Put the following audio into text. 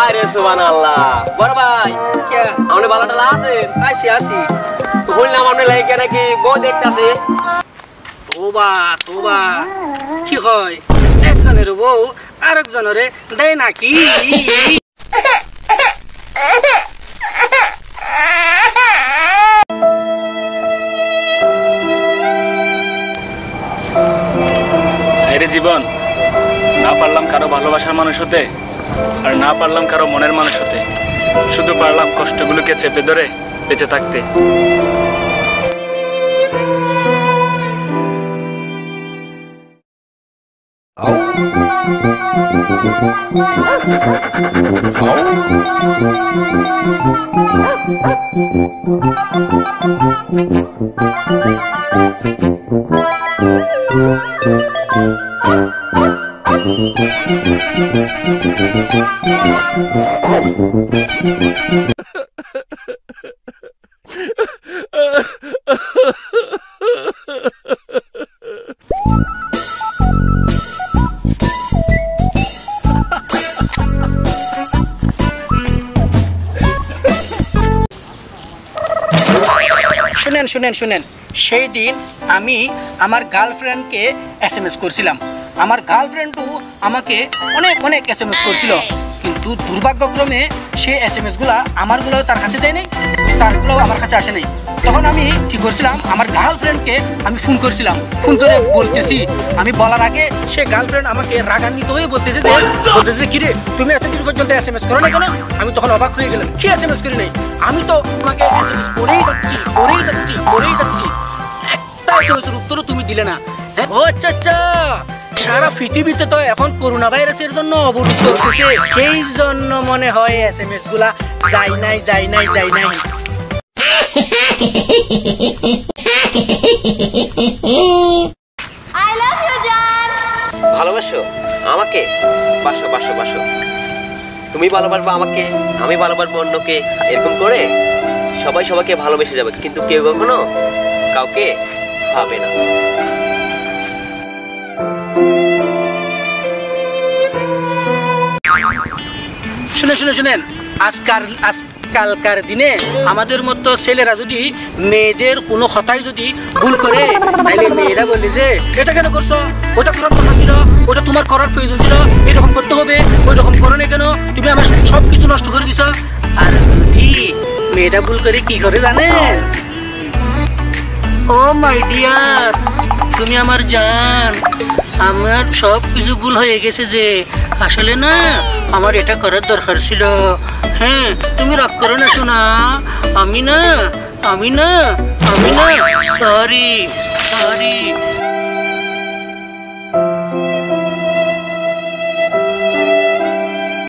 আরে সুবহানাল্লাহ বড় ভাই কে আপনি ভালোটা আছেন? আসি বললাম আপনি লাইকে নাকি বউ দেখতাছে। তোবা কি হয় একজনের বউ আরেকজনের দেয় নাকি? আরে জীবন, না পারলাম কারো ভালোবাসার মানুষ হতে, আর না পারলাম কারো মনের মানুষ হতে, শুধু পারলাম কষ্টগুলোকে চেপে ধরে বেঁচে থাকতে। শুনেন সেই দিন আমি আমার গার্লফ্রেন্ডকে SMS করছিলাম। আমার গার্লফ্রেন্ডও আমাকে অনেক SMS করছিল, কিন্তু দুর্ভাগ্যক্রমে সেই SMS-গুলা আমারগুলোও তার কাছে যায় নাই, তারগুলোও আমার কাছে আসে নাই। তখন আমি কি করছিলাম, আমার গার্লফ্রেন্ডকে আমি ফোন করছিলাম। ফোন করে বলতেছি, আমি বলার আগে সে গার্লফ্রেন্ড আমাকে রাগান্বিত হয়ে বলতেছে কিরে তুমি এতদিন পর্যন্ত SMS করো না কেন? আমি তখন অবাক হয়ে গেলাম, কি SMS করি নাই? আমি তো তোমাকে SMS করেই যাচ্ছি। একটা SMS-এর উত্তরও তুমি দিলে না। ও আচ্ছা, সারা পৃথিবীতে তো এখন করোনা ভাইরাসের জন্য অবরোধ চলতেছে, সেই জন্য মনে হয় SMS-গুলা যাই নাই। I love you, John. ভালোবাসো আমাকে? বাসো। তুমি ভালোবাসবো আমাকে, আমি ভালোবাসবো অন্যকে। এরকম করে সবাই সবাইকে ভালোবেসে যাবে, কিন্তু কেউ কখনো কাউকে পাবে না। শুনেন আজকালকার দিনে আমাদের মতো ছেলেরা যদি মেয়েদের কোনো কথাই যদি ভুল করে, তাহলে মেয়েরা বলে যে এটা কেন করছো, ওটা করার কথা ছিল, ওটা তোমার করার প্রয়োজন ছিল, এরকম করতে হবে, ওই রকম করো না কেন, তুমি আমার সব কিছু নষ্ট করে দিছো। আর যদি মেয়েরা ভুল করে কি করে জানেন? ও মাই ডিয়ার, তুমি আমার জান, আমার সব কিছু ভুল হয়ে গেছে, যে আসলে না আমার এটা করার দরকার ছিল। হ্যাঁ তুমি রাগ করো না শোনা, আমি না সরি।